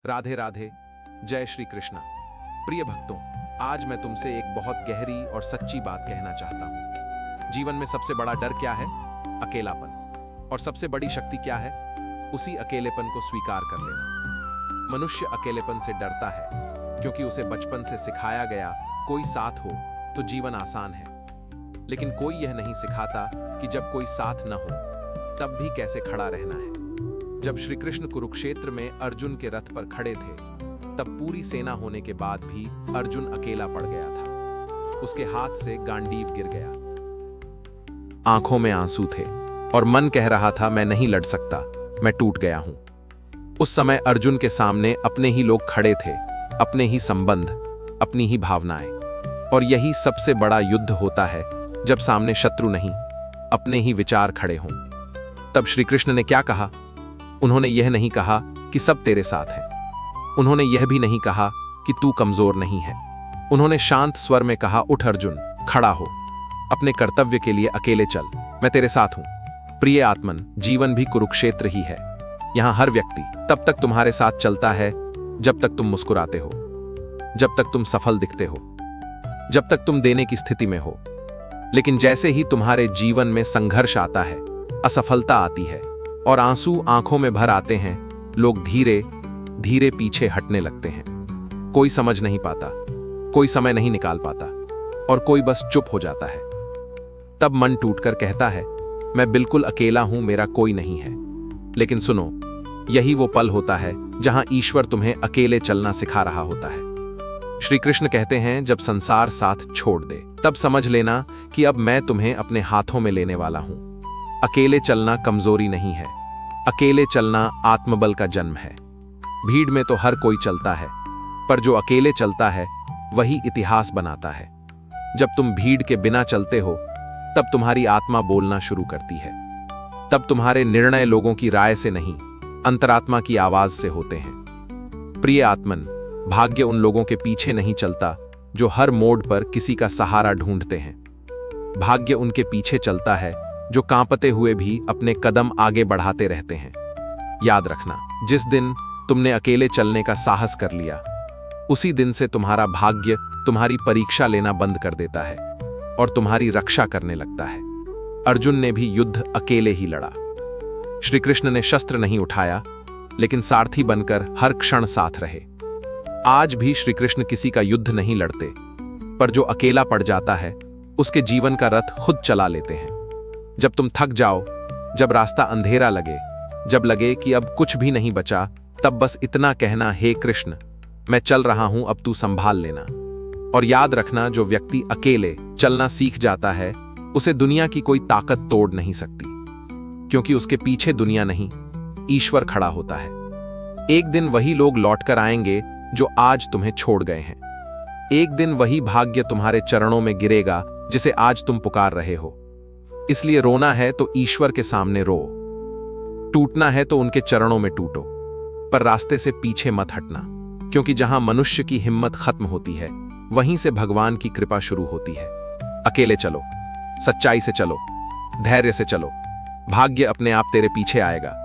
राधे राधे। जय श्री कृष्णा। प्रिय भक्तों, आज मैं तुमसे एक बहुत गहरी और सच्ची बात कहना चाहता हूं। जीवन में सबसे बड़ा डर क्या है? अकेलापन। और सबसे बड़ी शक्ति क्या है? उसी अकेलेपन को स्वीकार कर लेना। मनुष्य अकेलेपन से डरता है क्योंकि उसे बचपन से सिखाया गया कोई साथ हो तो जीवन आसान है। लेकिन कोई यह नहीं सिखाता कि जब कोई साथ न हो तब भी कैसे खड़ा रहना है। जब श्री कृष्ण कुरुक्षेत्र में अर्जुन के रथ पर खड़े थे तब पूरी सेना होने के बाद भी अर्जुन अकेला पड़ गया था। उसके हाथ से गांडीव गिर गया। आंखों में आंसू थे और मन कह रहा था मैं नहीं लड़ सकता, मैं टूट गया हूं। उस समय अर्जुन के सामने अपने ही लोग खड़े थे, अपने ही संबंध, अपनी ही भावनाएं। और यही सबसे बड़ा युद्ध होता है, जब सामने शत्रु नहीं, अपने ही विचार खड़े हों। तब श्री कृष्ण ने क्या कहा? उन्होंने यह नहीं कहा कि सब तेरे साथ हैं। उन्होंने यह भी नहीं कहा कि तू कमजोर नहीं है। उन्होंने शांत स्वर में कहा, उठ अर्जुन, खड़ा हो, अपने कर्तव्य के लिए अकेले चल, मैं तेरे साथ हूं। प्रिय आत्मन, जीवन भी कुरुक्षेत्र ही है। यहां हर व्यक्ति तब तक तुम्हारे साथ चलता है जब तक तुम मुस्कुराते हो, जब तक तुम सफल दिखते हो, जब तक तुम देने की स्थिति में हो। लेकिन जैसे ही तुम्हारे जीवन में संघर्ष आता है, असफलता आती है और आंसू आंखों में भर आते हैं, लोग धीरे धीरे पीछे हटने लगते हैं। कोई समझ नहीं पाता, कोई समय नहीं निकाल पाता और कोई बस चुप हो जाता है। तब मन टूटकर कहता है, मैं बिल्कुल अकेला हूं, मेरा कोई नहीं है। लेकिन सुनो, यही वो पल होता है जहां ईश्वर तुम्हें अकेले चलना सिखा रहा होता है। श्री कृष्ण कहते हैं, जब संसार साथ छोड़ दे तब समझ लेना कि अब मैं तुम्हें अपने हाथों में लेने वाला हूं। अकेले चलना कमजोरी नहीं है, अकेले चलना आत्मबल का जन्म है। भीड़ में तो हर कोई चलता है, पर जो अकेले चलता है वही इतिहास बनाता है। जब तुम भीड़ के बिना चलते हो तब तुम्हारी आत्मा बोलना शुरू करती है। तब तुम्हारे निर्णय लोगों की राय से नहीं, अंतरात्मा की आवाज से होते हैं। प्रिय आत्मन, भाग्य उन लोगों के पीछे नहीं चलता जो हर मोड़ पर किसी का सहारा ढूंढते हैं। भाग्य उनके पीछे चलता है जो कांपते हुए भी अपने कदम आगे बढ़ाते रहते हैं। याद रखना, जिस दिन तुमने अकेले चलने का साहस कर लिया, उसी दिन से तुम्हारा भाग्य तुम्हारी परीक्षा लेना बंद कर देता है और तुम्हारी रक्षा करने लगता है। अर्जुन ने भी युद्ध अकेले ही लड़ा। श्री कृष्ण ने शस्त्र नहीं उठाया, लेकिन सारथी बनकर हर क्षण साथ रहे। आज भी श्री कृष्ण किसी का युद्ध नहीं लड़ते, पर जो अकेला पड़ जाता है उसके जीवन का रथ खुद चला लेते हैं। जब तुम थक जाओ, जब रास्ता अंधेरा लगे, जब लगे कि अब कुछ भी नहीं बचा, तब बस इतना कहना, हे कृष्ण, मैं चल रहा हूं, अब तू संभाल लेना। और याद रखना, जो व्यक्ति अकेले चलना सीख जाता है उसे दुनिया की कोई ताकत तोड़ नहीं सकती, क्योंकि उसके पीछे दुनिया नहीं, ईश्वर खड़ा होता है। एक दिन वही लोग लौटकर आएंगे जो आज तुम्हें छोड़ गए हैं। एक दिन वही भाग्य तुम्हारे चरणों में गिरेगा जिसे आज तुम पुकार रहे हो। इसलिए रोना है तो ईश्वर के सामने रो, टूटना है तो उनके चरणों में टूटो, पर रास्ते से पीछे मत हटना, क्योंकि जहां मनुष्य की हिम्मत खत्म होती है वहीं से भगवान की कृपा शुरू होती है। अकेले चलो, सच्चाई से चलो, धैर्य से चलो, भाग्य अपने आप तेरे पीछे आएगा।